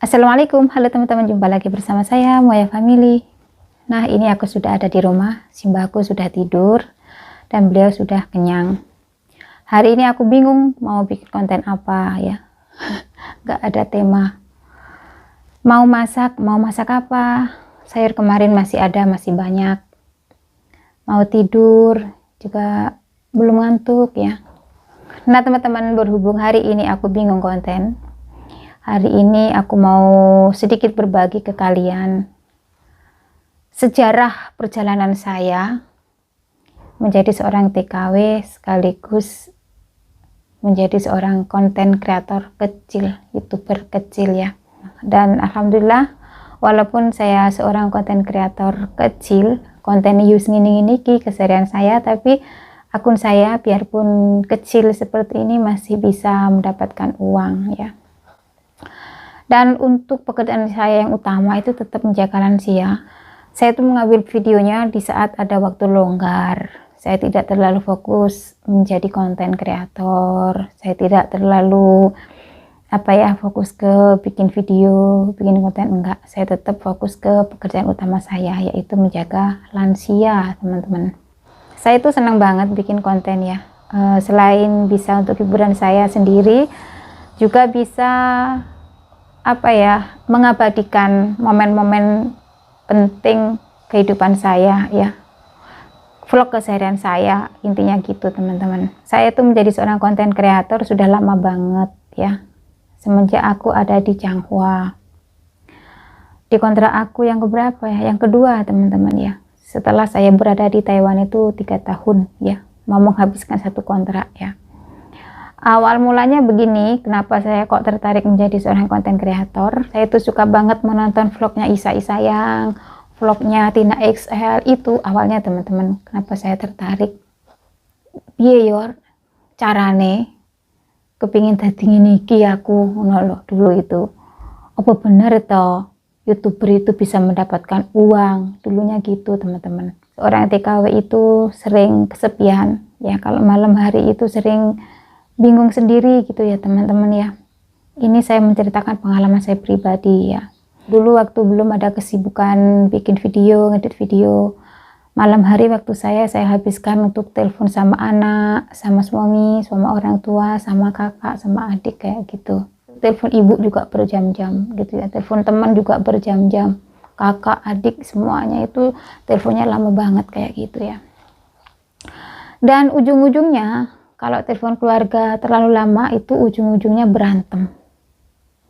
Assalamualaikum, halo teman-teman, jumpa lagi bersama saya Moya Family. Nah, ini aku sudah ada di rumah, Simbaku sudah tidur dan beliau sudah kenyang. Hari ini aku bingung mau bikin konten apa ya. Gak ada tema. Mau masak apa? Sayur kemarin masih ada, masih banyak. Mau tidur juga belum ngantuk ya. Nah teman-teman, berhubung hari ini aku bingung konten, hari ini aku mau sedikit berbagi ke kalian sejarah perjalanan saya menjadi seorang TKW sekaligus menjadi seorang konten kreator kecil, YouTuber kecil ya. Dan alhamdulillah, walaupun saya seorang konten kreator kecil, konten yus ngini keseharian saya, tapi akun saya biarpun kecil seperti ini masih bisa mendapatkan uang ya. Dan untuk pekerjaan saya yang utama itu tetap menjaga lansia. Saya itu mengambil videonya di saat ada waktu longgar. Saya tidak terlalu fokus menjadi konten kreator. Saya tidak terlalu fokus ke bikin video, bikin konten, enggak. Saya tetap fokus ke pekerjaan utama saya, yaitu menjaga lansia, teman-teman. Saya itu senang banget bikin konten ya. Selain bisa untuk hiburan saya sendiri, juga bisa mengabadikan momen-momen penting kehidupan saya ya. Vlog keseharian saya, intinya gitu teman-teman. Saya itu menjadi seorang konten kreator sudah lama banget ya. Semenjak aku ada di Changhua. Di kontrak aku yang keberapa ya? Yang kedua teman-teman ya. Setelah saya berada di Taiwan itu 3 tahun ya, mau menghabiskan 1 kontrak ya. Awal mulanya begini, kenapa saya kok tertarik menjadi seorang konten kreator. Saya itu suka banget menonton vlognya Isa Isayang, vlognya Tina XL. Itu awalnya teman-teman, kenapa saya tertarik. Piye yor carane kepingin dadi ngene iki aku ngono dulu itu. Apa bener toh YouTuber itu bisa mendapatkan uang, dulunya gitu teman-teman. Seorang TKW itu sering kesepian ya, kalau malam hari itu sering bingung sendiri gitu ya teman-teman ya. Ini saya menceritakan pengalaman saya pribadi ya. Dulu waktu belum ada kesibukan bikin video, ngedit video, malam hari waktu saya habiskan untuk telepon sama anak, sama suami, sama orang tua, sama kakak, sama adik kayak gitu. Telepon ibu juga berjam-jam gitu ya, telepon teman juga berjam-jam, kakak, adik, semuanya itu teleponnya lama banget kayak gitu ya. Dan ujung-ujungnya kalau telepon keluarga terlalu lama itu ujung-ujungnya berantem,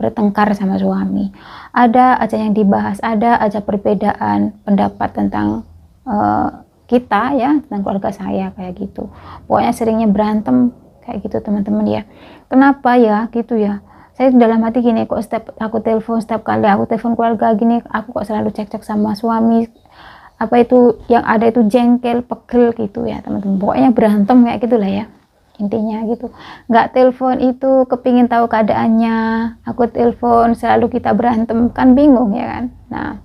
bertengkar sama suami. Ada aja yang dibahas, ada aja perbedaan pendapat tentang kita ya, tentang keluarga saya kayak gitu. Pokoknya seringnya berantem kayak gitu teman-teman ya. Kenapa ya gitu ya? Saya dalam hati gini, kok setiap kali aku telepon keluarga gini, aku kok selalu cekcok sama suami, yang ada itu jengkel, pegel gitu ya teman-teman. Pokoknya berantem kayak gitulah ya, intinya gitu. Nggak telepon itu kepingin tahu keadaannya, aku telepon selalu kita berantem, kan bingung ya kan. Nah,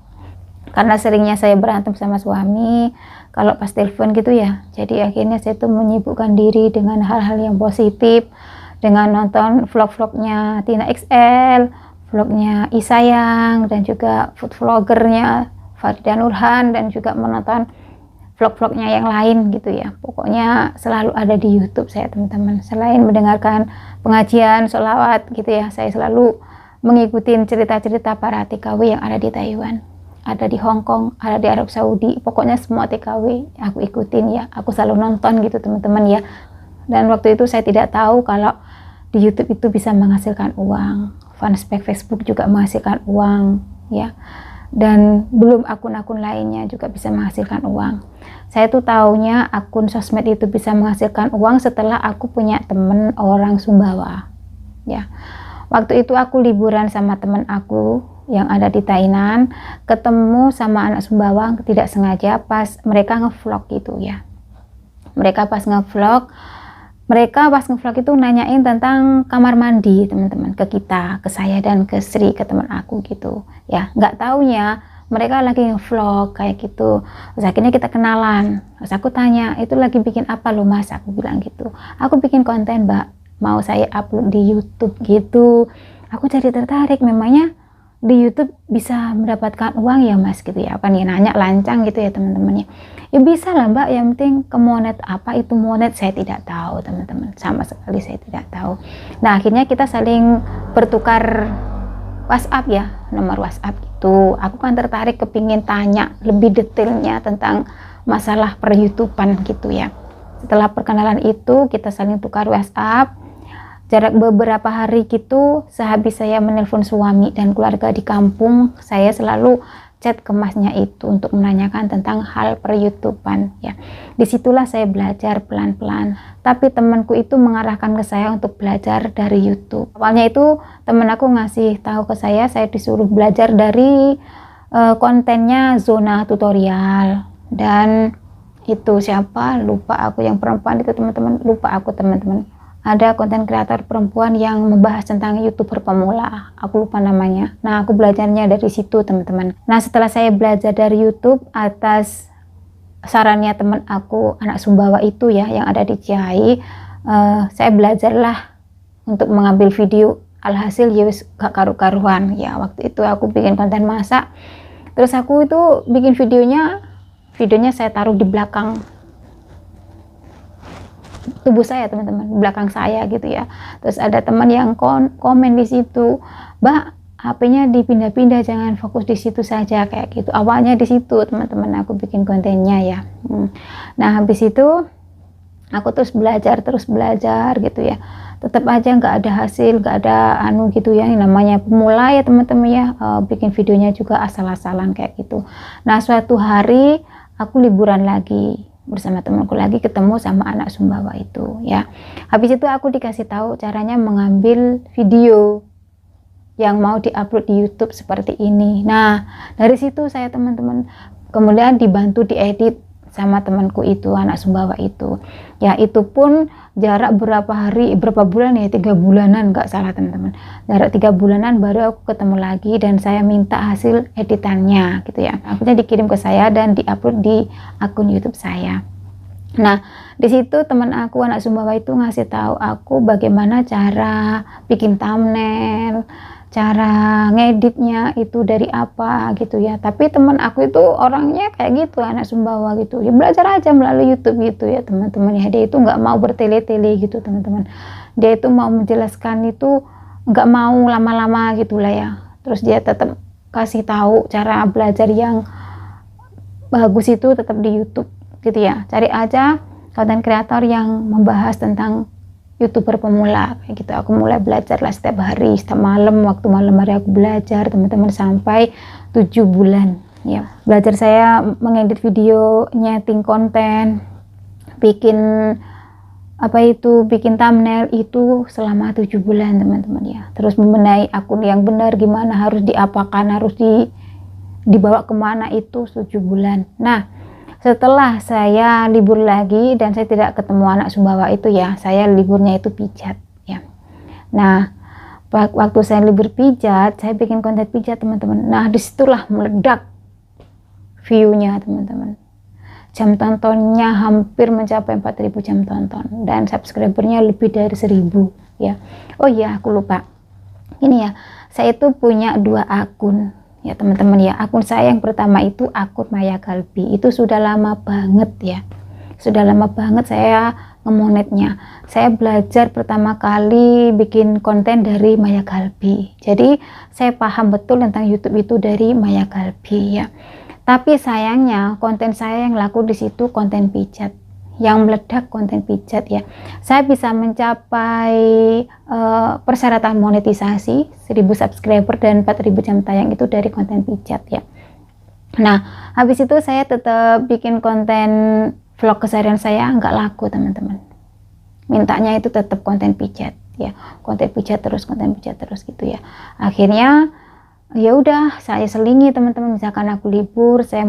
karena seringnya saya berantem sama suami kalau pas telepon gitu ya, jadi akhirnya saya tuh menyibukkan diri dengan hal-hal yang positif, dengan nonton vlog-vlognya Tina XL, vlognya Isayang, dan juga food vloggernya Farida Nurhan, dan juga menonton vlog-vlognya yang lain gitu ya. Pokoknya selalu ada di YouTube saya teman-teman. Selain mendengarkan pengajian, sholawat gitu ya, saya selalu mengikuti cerita-cerita para TKW yang ada di Taiwan, ada di Hong Kong, ada di Arab Saudi. Pokoknya semua TKW aku ikutin ya, aku selalu nonton gitu teman-teman ya. Dan waktu itu saya tidak tahu kalau di YouTube itu bisa menghasilkan uang, fanspage Facebook juga menghasilkan uang ya, dan belum akun-akun lainnya juga bisa menghasilkan uang. Saya tuh taunya akun sosmed itu bisa menghasilkan uang setelah aku punya temen orang Sumbawa ya. Waktu itu aku liburan sama temen aku yang ada di Tainan, ketemu sama anak Sumbawa tidak sengaja pas mereka ngevlog gitu ya. Mereka pas ngevlog itu nanyain tentang kamar mandi teman-teman ke kita, ke saya dan ke Sri, ke teman aku gitu ya. Nggak taunya mereka lagi ngevlog kayak gitu. Terus akhirnya kita kenalan. Terus aku tanya, itu lagi bikin apa lo mas? Aku bilang gitu, aku bikin konten mbak, mau saya upload di YouTube gitu. Aku jadi tertarik, memangnya di YouTube bisa mendapatkan uang ya mas gitu ya. Apa nih, nanya lancang gitu ya teman-temannya. Ya bisa lah mbak, yang penting ke monet. Apa itu monet saya tidak tahu teman-teman, sama sekali saya tidak tahu. Nah akhirnya kita saling bertukar WhatsApp ya, nomor WhatsApp gitu. Aku kan tertarik, kepingin tanya lebih detailnya tentang masalah per YouTubean gitu ya. Setelah perkenalan itu kita saling tukar WhatsApp. Jarak beberapa hari gitu, sehabis saya menelpon suami dan keluarga di kampung, saya selalu chat ke masnya itu untuk menanyakan tentang hal per YouTubean ya. Disitulah saya belajar pelan-pelan, tapi temanku itu mengarahkan ke saya untuk belajar dari YouTube. Awalnya itu teman aku ngasih tahu ke saya disuruh belajar dari kontennya Zona Tutorial, dan itu siapa lupa aku, yang perempuan itu teman-teman, lupa aku teman-teman. Ada konten kreator perempuan yang membahas tentang YouTuber pemula, aku lupa namanya. Nah aku belajarnya dari situ teman-teman. Nah setelah saya belajar dari YouTube atas sarannya teman aku anak Sumbawa itu ya, yang ada di Ciahi, saya belajarlah untuk mengambil video. Alhasil ya gak karu-karuan ya. Waktu itu aku bikin konten masak, terus aku itu bikin videonya saya taruh di belakang tubuh saya teman-teman, belakang saya gitu ya. Terus ada teman yang komen di situ, mbak HP-nya dipindah-pindah, jangan fokus di situ saja, kayak gitu. Awalnya di situ teman-teman aku bikin kontennya ya. Nah habis itu aku terus belajar gitu ya. Tetap aja nggak ada hasil, nggak ada gitu ya, yang namanya pemula ya teman-teman ya. Bikin videonya juga asal-asalan kayak gitu. Nah suatu hari aku liburan lagi bersama temanku lagi, ketemu sama anak Sumbawa itu ya. Habis itu aku dikasih tahu caranya mengambil video yang mau diupload di YouTube seperti ini. Nah dari situ saya teman-teman kemudian dibantu diedit sama temanku itu, anak Sumbawa itu ya. Itu pun jarak berapa bulan ya, 3 bulanan nggak salah teman-teman. Jarak 3 bulanan baru aku ketemu lagi dan saya minta hasil editannya gitu ya. Akhirnya dikirim ke saya dan diupload di akun YouTube saya. Nah di situ teman aku anak Sumbawa itu ngasih tahu aku bagaimana cara bikin thumbnail, cara ngeditnya itu dari apa gitu ya. Tapi teman aku itu orangnya kayak gitu, anak Sumbawa gitu ya, belajar aja melalui YouTube gitu ya teman-teman ya. Dia itu nggak mau bertele-tele gitu teman-teman, dia itu mau menjelaskan itu nggak mau lama-lama gitulah ya. Terus dia tetap kasih tahu cara belajar yang bagus itu tetap di YouTube gitu ya. Cari aja konten kreator yang membahas tentang YouTuber pemula kayak gitu. Aku mulai belajar lah setiap hari, setiap malam, waktu malam hari aku belajar teman-teman sampai 7 bulan ya. Belajar saya mengedit video, nyeting konten, bikin bikin thumbnail itu selama 7 bulan teman-teman ya. Terus membenahi akun yang benar gimana, harus diapakan, harus dibawa kemana, itu 7 bulan. Nah setelah saya libur lagi dan saya tidak ketemu anak Sumbawa itu ya, saya liburnya itu pijat ya. Nah waktu saya libur pijat, saya bikin konten pijat teman-teman. Nah disitulah meledak view-nya teman-teman. Jam tontonnya hampir mencapai 4.000 jam tonton dan subscribernya lebih dari 1.000 ya. Oh iya aku lupa, ini ya, saya itu punya 2 akun ya teman-teman ya. Akun saya yang pertama itu akun Maya Kalbi, itu sudah lama banget ya, sudah lama banget saya ngemonetnya. Saya belajar pertama kali bikin konten dari Maya Kalbi, jadi saya paham betul tentang YouTube itu dari Maya Kalbi ya. Tapi sayangnya konten saya yang laku di situ konten pijat, yang meledak konten pijat ya. Saya bisa mencapai persyaratan monetisasi 1.000 subscriber dan 4.000 jam tayang itu dari konten pijat ya. Nah habis itu saya tetap bikin konten vlog keseharian saya, nggak laku teman-teman. Mintanya itu tetap konten pijat ya, konten pijat terus gitu ya. Akhirnya ya udah saya selingi teman-teman. Misalkan aku libur, saya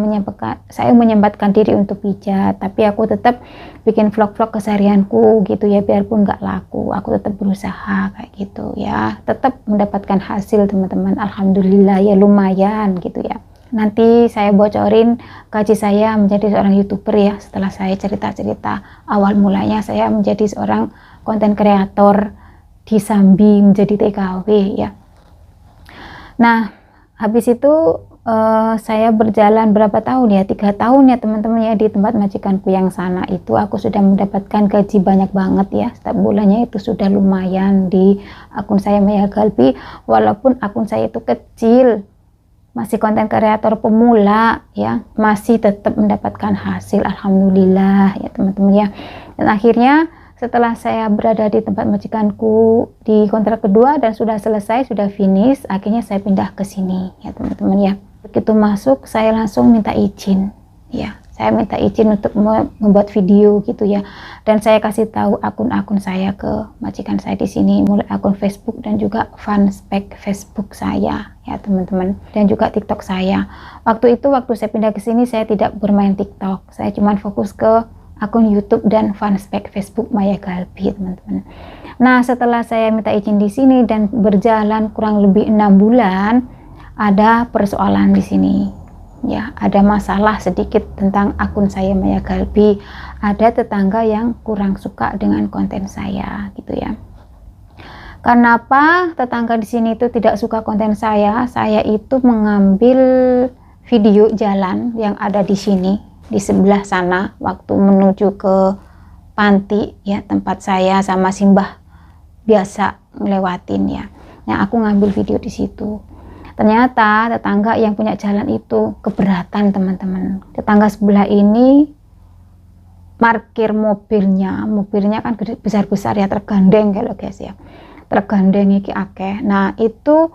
menyempatkan diri untuk pijat, tapi aku tetap bikin vlog-vlog keseharianku gitu ya, biarpun nggak laku aku tetap berusaha kayak gitu ya, tetap mendapatkan hasil teman-teman. Alhamdulillah ya, lumayan gitu ya. Nanti saya bocorin gaji saya menjadi seorang YouTuber ya, setelah saya cerita-cerita awal mulanya saya menjadi seorang konten kreator di Sambi menjadi TKW ya. Nah, habis itu saya berjalan berapa tahun ya, 3 tahun ya teman-teman ya, di tempat majikanku yang sana itu aku sudah mendapatkan gaji banyak banget ya, setiap bulannya itu sudah lumayan di akun saya Maya Galbi. Walaupun akun saya itu kecil, masih konten kreator pemula ya, masih tetap mendapatkan hasil, alhamdulillah ya teman-teman ya. Dan akhirnya setelah saya berada di tempat majikanku di kontrak kedua dan sudah selesai, sudah finish, akhirnya saya pindah ke sini ya teman-teman ya. Begitu masuk saya langsung minta izin ya, saya minta izin untuk membuat video gitu ya, dan saya kasih tahu akun-akun saya ke majikan saya di sini, mulai akun Facebook dan juga fanspage Facebook saya ya teman-teman, dan juga TikTok saya. Waktu saya pindah ke sini saya tidak bermain TikTok, saya cuma fokus ke akun YouTube dan fanspage Facebook Maya Galbi teman-teman. Nah, setelah saya minta izin di sini dan berjalan kurang lebih 6 bulan, ada persoalan di sini ya, ada masalah sedikit tentang akun saya Maya Galbi. Ada tetangga yang kurang suka dengan konten saya gitu ya. Karena apa? Tetangga di sini itu tidak suka konten saya itu mengambil video jalan yang ada di sini, di sebelah sana, waktu menuju ke panti ya, tempat saya sama Simbah biasa ngelewatin ya. Nah, aku ngambil video di situ. Ternyata tetangga yang punya jalan itu keberatan teman-teman. Tetangga sebelah ini parkir mobilnya kan besar-besar ya, tergandeng kalau guys ya. Tergandeng iki akeh. Nah, itu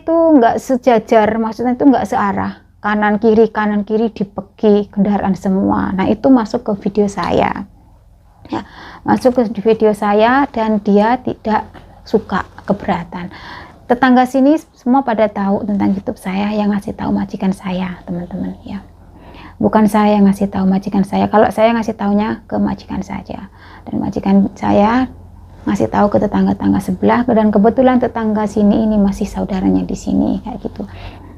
nggak sejajar, maksudnya itu nggak searah. Kanan kiri dipeki kendaraan semua. Nah, itu masuk ke video saya ya, masuk ke video saya, dan dia tidak suka, keberatan. Tetangga sini semua pada tahu tentang YouTube saya, yang ngasih tahu majikan saya teman-teman ya, bukan saya yang ngasih tahu majikan saya. Kalau saya ngasih taunya ke majikan saja, dan majikan saya ngasih tahu ke tetangga-tetangga sebelah, dan kebetulan tetangga sini ini masih saudaranya di sini kayak gitu.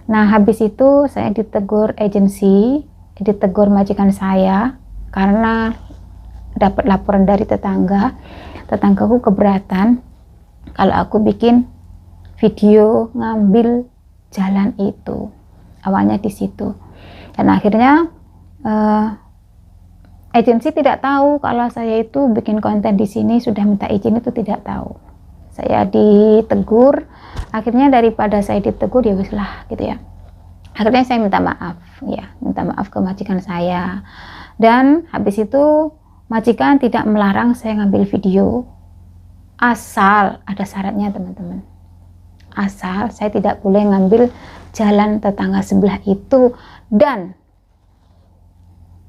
Nah, habis itu saya ditegur agensi, ditegur majikan saya karena dapat laporan dari tetanggaku keberatan kalau aku bikin video ngambil jalan itu. Awalnya di situ. Dan akhirnya agensi tidak tahu kalau saya itu bikin konten di sini, sudah minta izin itu tidak tahu. Saya ditegur, akhirnya daripada saya ditegur ya wis lah gitu ya. Akhirnya saya minta maaf ya, minta maaf ke majikan saya. Dan habis itu majikan tidak melarang saya ngambil video, asal ada syaratnya teman-teman. Asal saya tidak boleh ngambil jalan tetangga sebelah itu, dan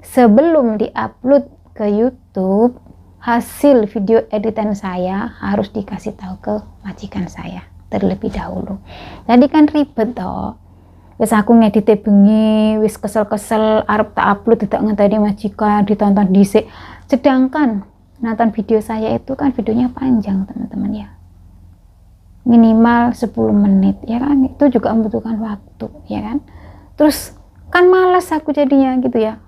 sebelum diupload ke YouTube, hasil video editan saya harus dikasih tahu ke majikan saya terlebih dahulu. Jadi kan ribet toh. Wis aku ngedite bengi, wis kesel-kesel arep tak upload tidak ngenteni majikan ditonton dhisik. Sedangkan nonton video saya itu kan videonya panjang teman-teman ya. Minimal 10 menit ya kan. Itu juga membutuhkan waktu ya kan. Terus kan malas aku jadinya gitu ya.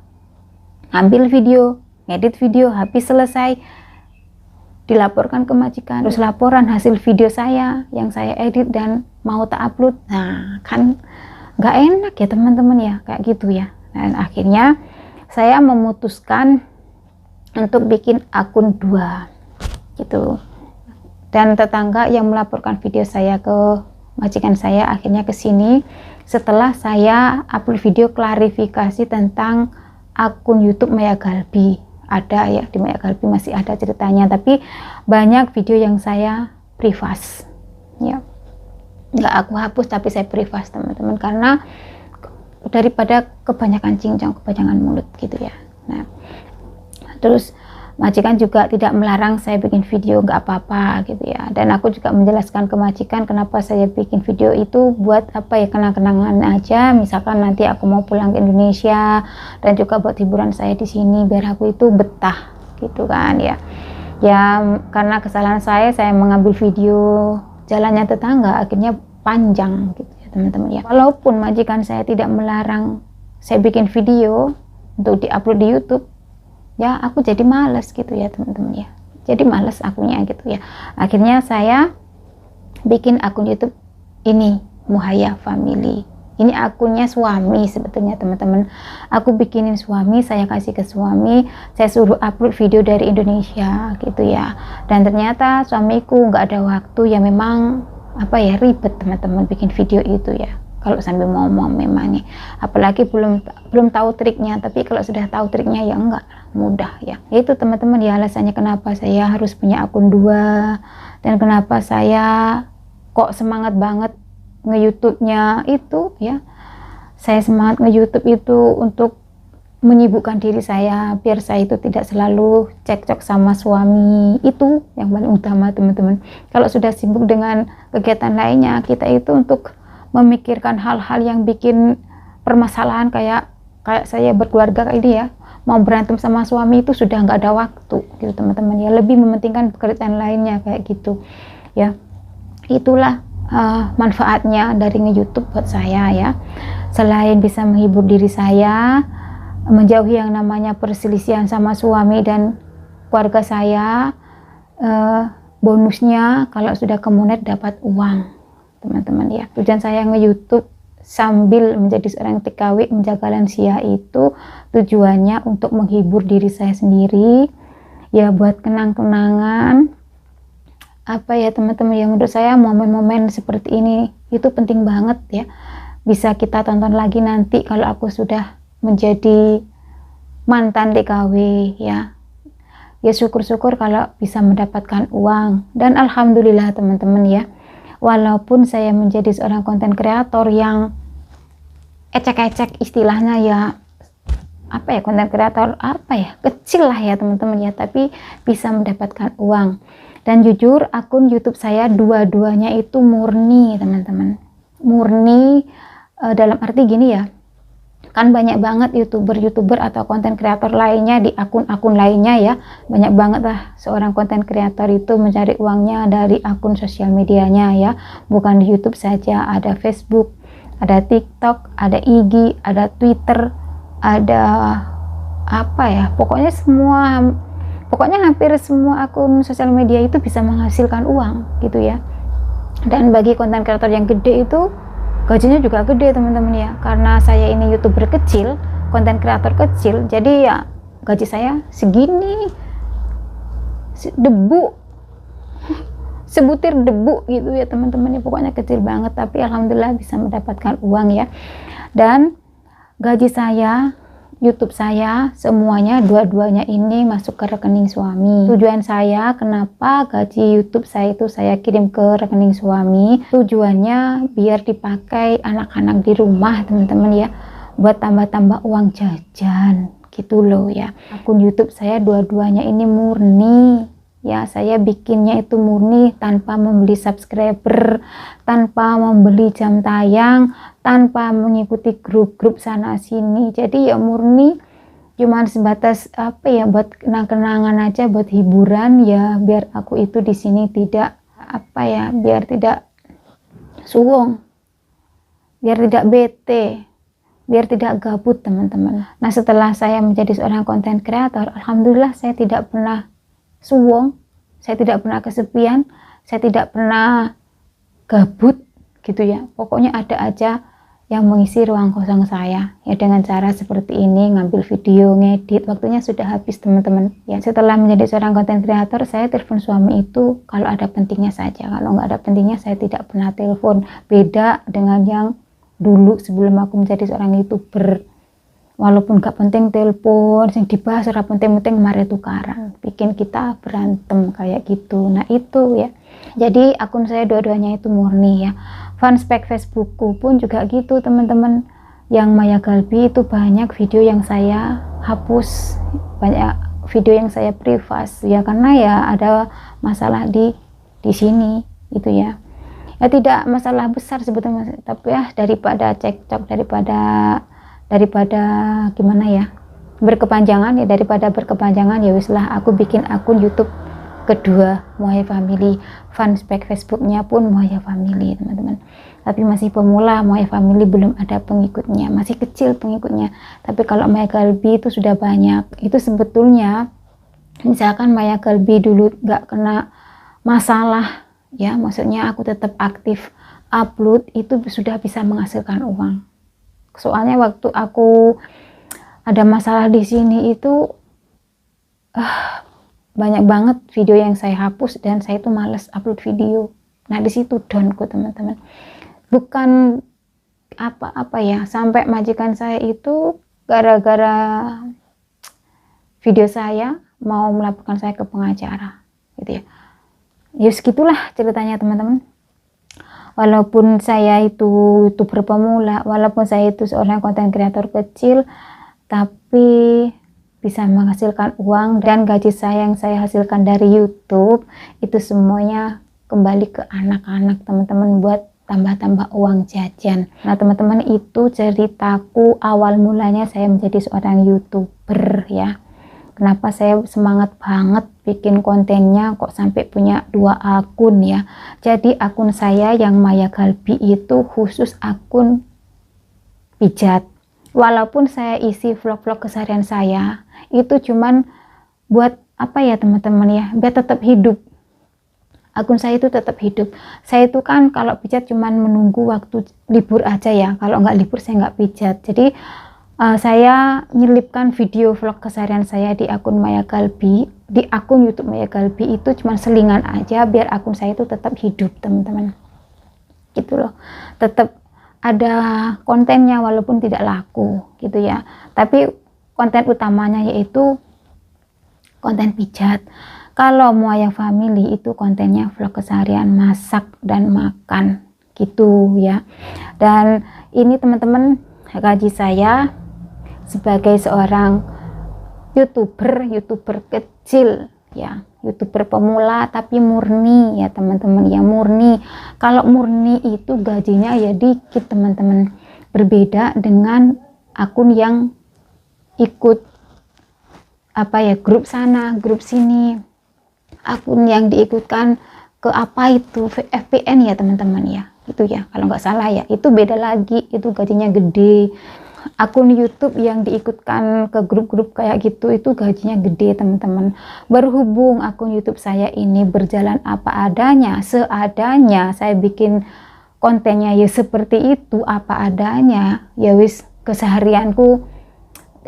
Ambil video, ngedit video, habis selesai dilaporkan ke majikan, terus laporan hasil video saya yang saya edit dan mau tak upload. Nah, kan nggak enak ya teman-teman ya, kayak gitu ya. Dan akhirnya saya memutuskan untuk bikin akun 2 gitu. Dan tetangga yang melaporkan video saya ke majikan saya akhirnya ke sini setelah saya upload video klarifikasi tentang akun YouTube Maya Galbi. Ada ya, di Maya Galbi masih ada ceritanya, tapi banyak video yang saya privas ya, nggak aku hapus tapi saya privas teman-teman, karena daripada kebanyakan cincang kebanyakan mulut gitu ya. Nah terus Majikan juga tidak melarang saya bikin video, nggak apa-apa gitu ya. Dan aku juga menjelaskan ke majikan kenapa saya bikin video itu buat apa ya, kenang-kenangan aja. Misalkan nanti aku mau pulang ke Indonesia, dan juga buat hiburan saya di sini biar aku itu betah gitu kan ya. Ya karena kesalahan saya mengambil video jalannya tetangga, akhirnya panjang gitu ya teman-teman ya. Walaupun majikan saya tidak melarang saya bikin video untuk diupload di YouTube, ya aku jadi males gitu ya teman-teman ya, jadi males akunnya gitu ya. Akhirnya saya bikin akun YouTube ini, Muhaya Family. Ini akunnya suami sebetulnya teman-teman, aku bikinin suami, saya kasih ke suami, saya suruh upload video dari Indonesia gitu ya. Dan ternyata suamiku nggak ada waktu ya, memang apa ya, ribet teman-teman bikin video itu ya, kalau sambil ngomong memangnya, apalagi belum tahu triknya. Tapi kalau sudah tahu triknya ya enggak mudah ya. Itu teman-teman ya alasannya kenapa saya harus punya akun 2, dan kenapa saya kok semangat banget nge-YouTube-nya itu ya. Saya semangat nge-YouTube itu untuk menyibukkan diri saya, biar saya itu tidak selalu cekcok sama suami. Itu yang paling utama teman-teman. Kalau sudah sibuk dengan kegiatan lainnya, kita itu untuk memikirkan hal-hal yang bikin permasalahan kayak saya berkeluarga kayak ini ya, mau berantem sama suami itu sudah nggak ada waktu gitu teman-teman ya, lebih mementingkan pekerjaan lainnya kayak gitu ya. Itulah manfaatnya dari nge-YouTube buat saya ya. Selain bisa menghibur diri saya, menjauhi yang namanya perselisihan sama suami dan keluarga saya, bonusnya kalau sudah kemunet dapat uang teman-teman ya. Tujuan saya nge-YouTube sambil menjadi seorang TKW menjaga lansia itu tujuannya untuk menghibur diri saya sendiri ya, buat kenang-kenangan apa ya teman-teman ya. Menurut saya momen-momen seperti ini itu penting banget ya, bisa kita tonton lagi nanti kalau aku sudah menjadi mantan TKW ya. Ya syukur-syukur kalau bisa mendapatkan uang. Dan alhamdulillah teman-teman ya, walaupun saya menjadi seorang konten kreator yang ecek-ecek istilahnya ya, apa ya, konten kreator apa ya, kecil lah ya teman-teman ya, tapi bisa mendapatkan uang. Dan jujur akun YouTube saya dua-duanya itu murni teman-teman, murni dalam arti gini ya, kan banyak banget youtuber atau konten kreator lainnya di akun-akun lainnya ya, banyak banget lah seorang konten kreator itu mencari uangnya dari akun sosial medianya ya, bukan di YouTube saja, ada Facebook, ada TikTok, ada IG, ada Twitter, ada apa ya, pokoknya hampir semua akun sosial media itu bisa menghasilkan uang gitu ya. Dan bagi konten kreator yang gede itu gajinya juga gede teman-teman ya, karena saya ini YouTuber kecil, konten kreator kecil, jadi ya gaji saya segini, debu, sebutir debu gitu ya teman-teman ya, pokoknya kecil banget, tapi alhamdulillah bisa mendapatkan uang ya. Dan gaji saya, YouTube saya, semuanya dua-duanya ini masuk ke rekening suami. Tujuan saya kenapa gaji YouTube saya itu saya kirim ke rekening suami, tujuannya biar dipakai anak-anak di rumah teman-teman ya, buat tambah-tambah uang jajan gitu loh ya. Akun YouTube saya dua-duanya ini murni ya, saya bikinnya itu murni tanpa membeli subscriber, tanpa membeli jam tayang, tanpa mengikuti grup-grup sana sini. Jadi ya murni cuman sebatas apa ya, buat kenang-kenangan aja, buat hiburan ya, biar aku itu di sini tidak apa ya, biar tidak suwong, biar tidak bete, biar tidak gabut teman-teman. Nah setelah saya menjadi seorang konten kreator, alhamdulillah saya tidak pernah suwong, saya tidak pernah kesepian, saya tidak pernah gabut gitu ya. Pokoknya ada aja yang mengisi ruang kosong saya ya, dengan cara seperti ini, ngambil video, ngedit, waktunya sudah habis teman-teman ya. Setelah menjadi seorang konten kreator, saya telepon suami itu kalau ada pentingnya saja, kalau nggak ada pentingnya saya tidak pernah telepon. Beda dengan yang dulu sebelum aku menjadi seorang YouTuber, walaupun gak penting telepon, yang dibahas ora penting-penting mari tukaran, bikin kita berantem kayak gitu. Nah itu ya, jadi akun saya dua-duanya itu murni ya. Fanspage Facebookku pun juga gitu teman-teman, yang Maya Galbi itu banyak video yang saya hapus, banyak video yang saya privas ya, karena ya ada masalah di sini gitu ya. Ya tidak masalah besar sebetulnya, tapi ya daripada cekcok, daripada gimana ya, berkepanjangan ya, daripada berkepanjangan ya wis lah aku bikin akun YouTube kedua Muaya Family, fanspage Facebooknya pun Muaya Family teman-teman. Tapi masih pemula, Muaya Family belum ada pengikutnya, masih kecil pengikutnya. Tapi kalau Maya Kalbi itu sudah banyak. Itu sebetulnya misalkan Maya Kalbi dulu nggak kena masalah ya, maksudnya aku tetap aktif upload, itu sudah bisa menghasilkan uang. Soalnya waktu aku ada masalah di sini itu banyak banget video yang saya hapus dan saya itu males upload video. Nah di situ downku teman-teman. Bukan apa-apa ya, sampai majikan saya itu gara-gara video saya mau melaporkan saya ke pengacara gitu ya. Ya segitulah ceritanya teman-teman. Walaupun saya itu YouTuber pemula, walaupun saya itu seorang konten kreator kecil, tapi bisa menghasilkan uang, dan gaji saya yang saya hasilkan dari YouTube itu semuanya kembali ke anak-anak teman-teman buat tambah-tambah uang jajan. Nah teman-teman, itu ceritaku awal mulanya saya menjadi seorang YouTuber ya. Kenapa saya semangat banget bikin kontennya, kok sampai punya 2 akun ya. Jadi akun saya yang Maya Kalbi itu khusus akun pijat. Walaupun saya isi vlog-vlog keseharian saya, itu cuman buat apa ya teman-teman ya, biar tetap hidup. Akun saya itu tetap hidup. Saya itu kan kalau pijat cuman menunggu waktu libur aja ya. Kalau nggak libur saya nggak pijat. Jadi saya nyelipkan video vlog keseharian saya di akun Maya Kalbi, di akun YouTube Maya Kalbi itu cuma selingan aja biar akun saya itu tetap hidup teman-teman. Gitu loh. Tetap ada kontennya walaupun tidak laku gitu ya. Tapi konten utamanya yaitu konten pijat. Kalau Muaya Family itu kontennya vlog keseharian masak dan makan gitu ya. Dan ini teman-teman, gaji saya sebagai seorang YouTuber kecil ya, YouTuber pemula tapi murni ya teman-teman ya, murni. Kalau murni itu gajinya ya dikit teman-teman, berbeda dengan akun yang ikut apa ya, grup sana grup sini, akun yang diikutkan ke apa itu FPN ya teman-teman ya, itu ya kalau nggak salah ya, itu beda lagi, itu gajinya gede. Akun YouTube yang diikutkan ke grup-grup kayak gitu itu gajinya gede teman-teman. Berhubung akun YouTube saya ini berjalan apa adanya, seadanya, saya bikin kontennya ya seperti itu, apa adanya ya wis, keseharianku,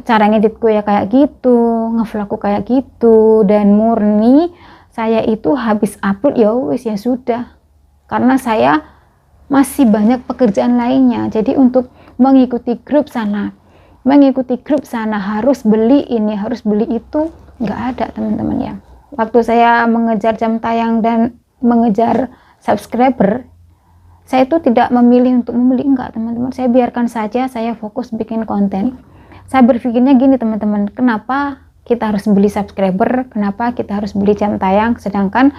cara ngeditku ya kayak gitu, ngevlogku kayak gitu, dan murni saya itu habis upload ya wis ya sudah, karena saya masih banyak pekerjaan lainnya. Jadi untuk mengikuti grup sana harus beli ini, harus beli itu, nggak ada teman-teman ya. Waktu saya mengejar jam tayang dan mengejar subscriber, saya itu tidak memilih untuk membeli, enggak teman-teman, saya biarkan saja, saya fokus bikin konten. Saya berpikirnya gini teman-teman, kenapa kita harus beli subscriber, kenapa kita harus beli jam tayang, sedangkan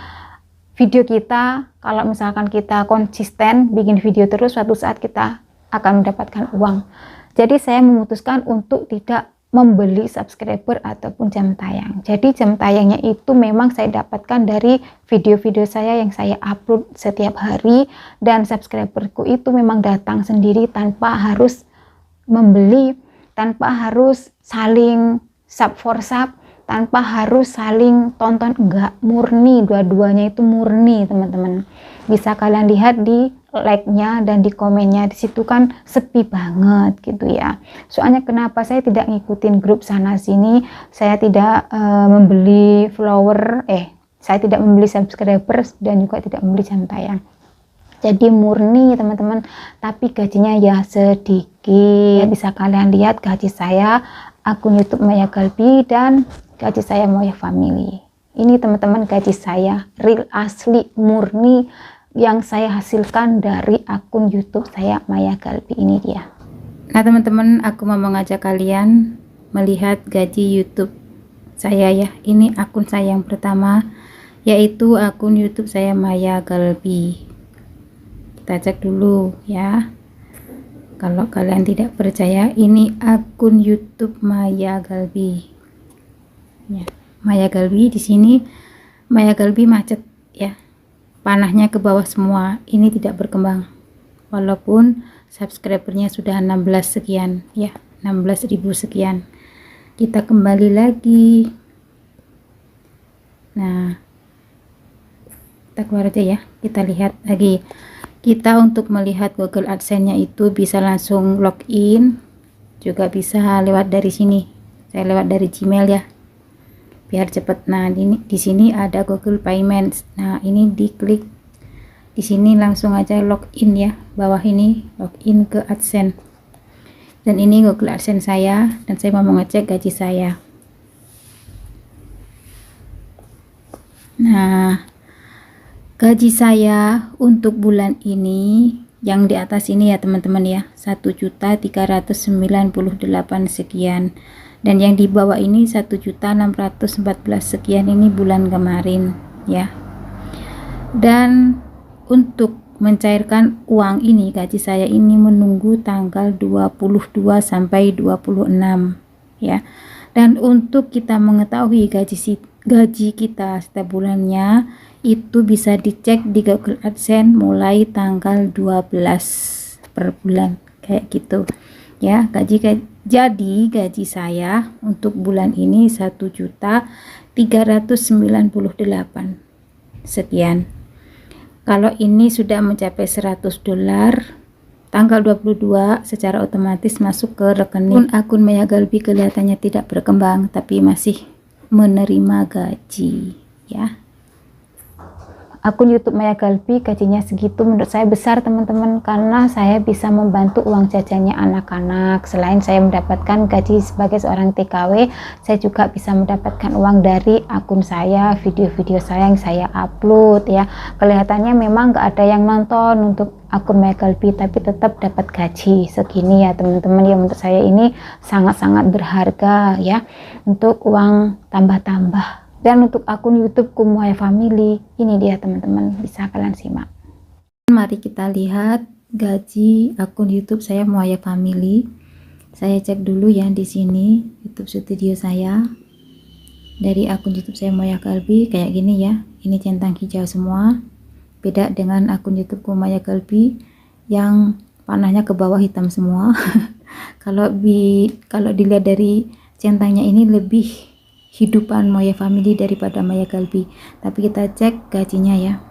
video kita, kalau misalkan kita konsisten bikin video terus, suatu saat kita akan mendapatkan uang. Jadi saya memutuskan untuk tidak membeli subscriber ataupun jam tayang. Jadi jam tayangnya itu memang saya dapatkan dari video-video saya yang saya upload setiap hari, dan subscriberku itu memang datang sendiri tanpa harus membeli, tanpa harus saling sub for sub, tanpa harus saling tonton, enggak, murni, dua-duanya itu murni teman-teman. Bisa kalian lihat di like-nya dan di komennya, di situ kan sepi banget gitu ya. Soalnya kenapa saya tidak ngikutin grup sana sini, saya tidak membeli follower, saya tidak membeli subscribers dan juga tidak membeli jam tayang. Jadi murni teman-teman, tapi gajinya ya sedikit. Bisa kalian lihat gaji saya akun YouTube Maya Kalbi dan gaji saya Muaya Family. Ini teman-teman gaji saya real, asli, murni, yang saya hasilkan dari akun YouTube saya Maya Kalbi, ini dia. Nah teman-teman, aku mau mengajak kalian melihat gaji YouTube saya ya. Ini akun saya yang pertama, yaitu akun YouTube saya Maya Galbi. Kita cek dulu ya. Kalau kalian tidak percaya, ini akun YouTube Maya Galbi. Ya, Maya Galbi di sini. Maya Galbi macet ya. Panahnya ke bawah semua. Ini tidak berkembang. Walaupun subscribernya sudah 16 sekian ya, 16.000 sekian. Kita kembali lagi. Nah, kita keluar aja ya. Kita lihat lagi. Kita untuk melihat Google AdSense-nya itu bisa langsung login, juga bisa lewat dari sini. Saya lewat dari Gmail ya, biar cepat. Nah, di sini ada Google Payments. Nah, ini diklik di sini langsung aja login ya. Bawah ini login ke AdSense. Dan ini Google AdSense saya, dan saya mau ngecek gaji saya. Nah, gaji saya untuk bulan ini yang di atas ini ya teman-teman ya, 1.398 sekian, dan yang di bawah ini 1.614 sekian, ini bulan kemarin ya. Dan untuk mencairkan uang ini, gaji saya ini menunggu tanggal 22 sampai 26 ya. Dan untuk kita mengetahui gaji kita setiap bulannya itu bisa dicek di Google AdSense mulai tanggal 12 per bulan kayak gitu ya. Jadi gaji saya untuk bulan ini 1.398 sekian. Kalau ini sudah mencapai $100 tanggal 22 secara otomatis masuk ke rekening. Akun Maya Galbi kelihatannya tidak berkembang, tapi masih menerima gaji ya. Akun YouTube Maya Galbi gajinya segitu menurut saya besar teman-teman, karena saya bisa membantu uang jajannya anak-anak. Selain saya mendapatkan gaji sebagai seorang TKW, saya juga bisa mendapatkan uang dari akun saya, video-video saya yang saya upload ya. Kelihatannya memang gak ada yang nonton untuk akun Maya Galbi, tapi tetap dapat gaji segini ya teman-teman ya. Menurut saya ini sangat-sangat berharga ya, untuk uang tambah-tambah. Dan untuk akun YouTube Maya Family, ini dia teman-teman, bisa kalian simak. Mari kita lihat gaji akun YouTube saya Maya Family. Saya cek dulu ya di sini YouTube studio saya. Dari akun YouTube saya Maya Galbi kayak gini ya. Ini centang hijau semua. Beda dengan akun YouTube Maya Galbi yang panahnya ke bawah hitam semua. Kalau dilihat dari centangnya ini lebih hidupan Maya Family daripada Maya Galbi. Tapi kita cek gajinya ya.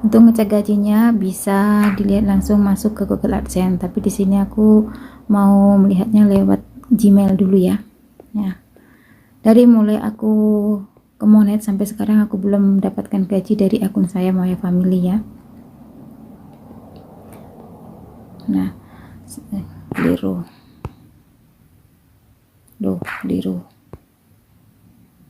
Untuk ngecek gajinya bisa dilihat langsung masuk ke Google AdSense, tapi di sini aku mau melihatnya lewat Gmail dulu ya. Ya. Dari mulai aku ke Monet sampai sekarang aku belum mendapatkan gaji dari akun saya Maya Family ya. Nah, keliru. Keliru.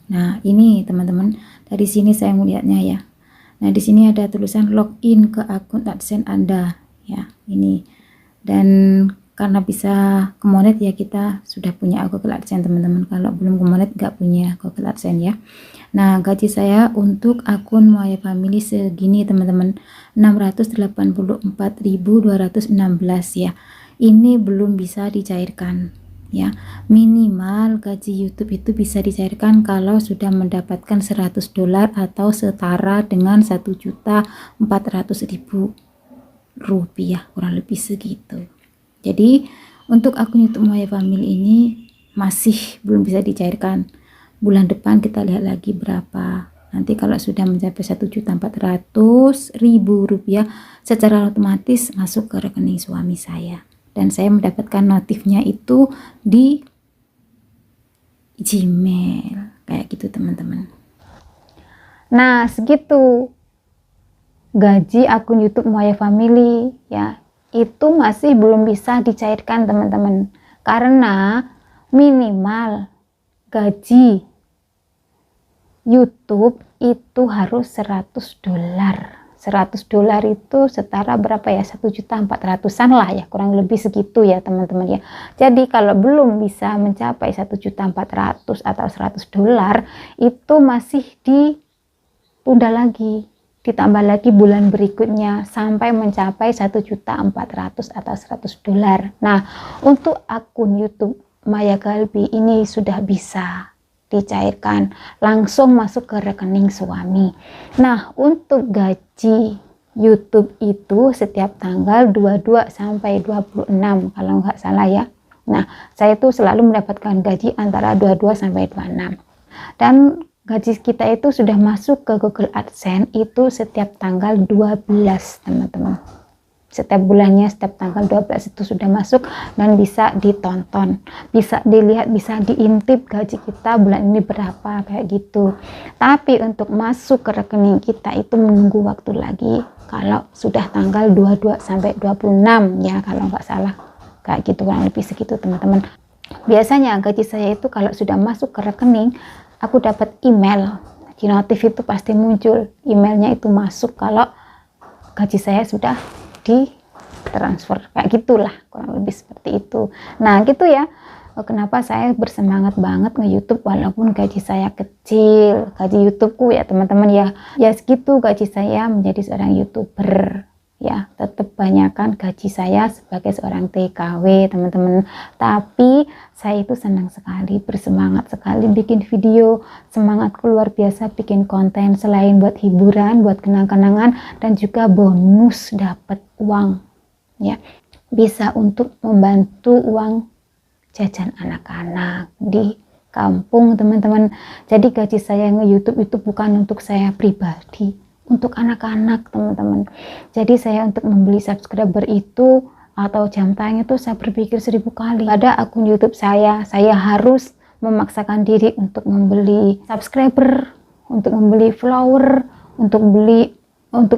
Nah, ini teman-teman, dari sini saya melihatnya ya. Nah, di sini ada tulisan login ke akun AdSense Anda ya. Ini. Dan karena bisa ke Monet ya, kita sudah punya Google AdSense teman-teman. Kalau belum ke Monet nggak punya Google AdSense ya. Nah, gaji saya untuk akun Maya Family segini teman-teman, 684.216 ya. Ini belum bisa dicairkan ya. Minimal gaji YouTube itu bisa dicairkan kalau sudah mendapatkan $100 atau setara dengan 1.400.000 rupiah, kurang lebih segitu. Jadi untuk akun YouTube Maya Family ini masih belum bisa dicairkan. Bulan depan kita lihat lagi berapa. Nanti kalau sudah mencapai 1.400.000 rupiah, secara otomatis masuk ke rekening suami saya. Dan saya mendapatkan notifnya itu di Gmail kayak gitu teman-teman. Nah, segitu gaji akun YouTube Maya Family ya. Itu masih belum bisa dicairkan teman-teman, karena minimal gaji YouTube itu harus $100 $100 itu setara berapa ya, 1.400.000-an lah ya, kurang lebih segitu ya teman-teman ya. Jadi kalau belum bisa mencapai 1.400.000 atau $100 itu masih ditunda lagi, ditambah lagi bulan berikutnya sampai mencapai 1.400.000 atau $100. Nah, untuk akun YouTube Maya Kalbi ini sudah bisa dicairkan langsung masuk ke rekening suami. Nah, untuk gaji YouTube itu setiap tanggal 22 sampai 26 kalau nggak salah ya. Nah, saya tuh selalu mendapatkan gaji antara 22 sampai 26. Dan gaji kita itu sudah masuk ke Google AdSense itu setiap tanggal 12, teman-teman. Setiap bulannya, setiap tanggal 12 itu sudah masuk dan bisa ditonton, bisa dilihat, bisa diintip gaji kita bulan ini berapa, kayak gitu. Tapi untuk masuk ke rekening kita itu menunggu waktu lagi kalau sudah tanggal 22 sampai 26 ya, kalau nggak salah. Kayak gitu, kurang lebih segitu teman-teman. Biasanya gaji saya itu kalau sudah masuk ke rekening, aku dapat email. Di notif itu pasti muncul emailnya itu masuk kalau gaji saya sudah di transfer, kayak gitulah, kurang lebih seperti itu. Nah gitu ya, kenapa saya bersemangat banget nge-YouTube walaupun gaji saya kecil, gaji YouTubeku ya teman-teman ya segitu gaji saya menjadi seorang YouTuber ya, tetap banyakkan gaji saya sebagai seorang TKW teman-teman. Tapi saya itu senang sekali, bersemangat sekali bikin video, semangatku luar biasa bikin konten, selain buat hiburan, buat kenang-kenangan, dan juga bonus dapat uang ya, bisa untuk membantu uang jajan anak-anak di kampung teman-teman. Jadi gaji saya nge-YouTube itu bukan untuk saya pribadi, untuk anak-anak teman-teman. Jadi saya untuk membeli subscriber itu atau jam tayang itu saya berpikir 1000 kali. Pada akun YouTube saya harus memaksakan diri untuk membeli subscriber, untuk membeli follower, untuk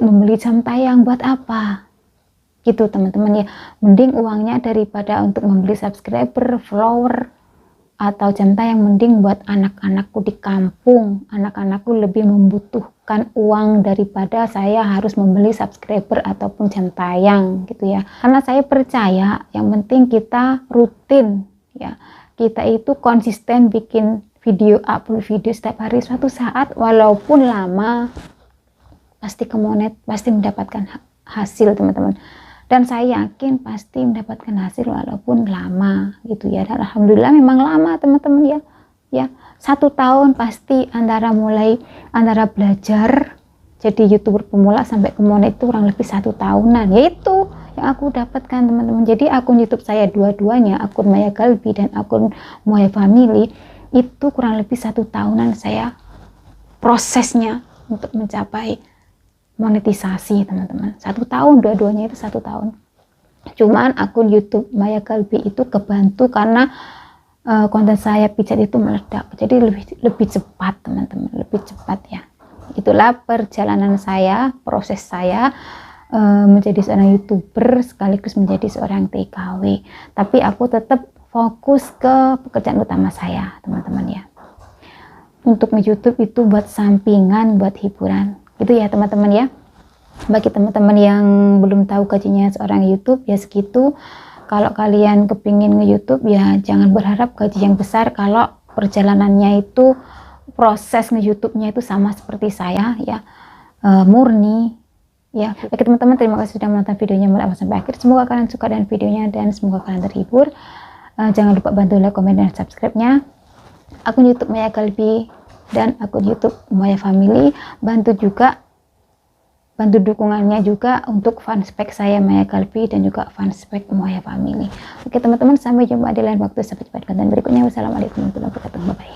membeli jam tayang. Buat apa? Gitu teman-teman ya. Mending uangnya daripada untuk membeli subscriber, follower, atau jam tayang, mending buat anak-anakku di kampung. Anak-anakku lebih membutuhkan uang daripada saya harus membeli subscriber ataupun jam tayang gitu ya. Karena saya percaya yang penting kita rutin ya, kita itu konsisten bikin video, upload video setiap hari. Suatu saat walaupun lama pasti kemonet, pasti mendapatkan hasil teman-teman. Dan saya yakin pasti mendapatkan hasil walaupun lama gitu ya. Dan alhamdulillah memang lama teman-teman ya 1 tahun pasti, antara belajar jadi YouTuber pemula sampai ke monet itu kurang lebih 1 tahunan, yaitu yang aku dapatkan teman-teman. Jadi akun YouTube saya dua-duanya, akun Maya Kalbi dan akun Moya Family, itu kurang lebih 1 tahunan saya prosesnya untuk mencapai monetisasi teman-teman. 1 tahun, dua-duanya itu 1 tahun. Cuman akun YouTube Maya Kalbi itu kebantu karena konten saya pijat itu meledak, jadi lebih cepat teman-teman, lebih cepat ya. Itulah perjalanan saya, proses saya menjadi seorang YouTuber sekaligus menjadi seorang TKW. Tapi aku tetap fokus ke pekerjaan utama saya teman-teman ya. Untuk YouTube itu buat sampingan, buat hiburan gitu ya teman-teman ya. Bagi teman-teman yang belum tahu gajinya seorang YouTube ya segitu. Kalau kalian kepingin nge-YouTube ya jangan berharap gaji yang besar kalau perjalanannya itu, proses nge-YouTube-nya itu sama seperti saya ya, murni ya. Bagi teman-teman, terima kasih sudah menonton videonya mulai awal sampai akhir. Semoga kalian suka dengan videonya dan semoga kalian terhibur. Jangan lupa bantu like, komen, dan subscribe-nya. Akun YouTube Maya Kalbi dan akun YouTube Moya Family, bantu dukungannya juga untuk fanspage saya Maya Kalbi dan juga fanspage Moya Family. Oke teman-teman, sampai jumpa di lain waktu. Sampai jumpa di konten berikutnya. Wassalamualaikum warahmatullahi wabarakatuh. Bye bye.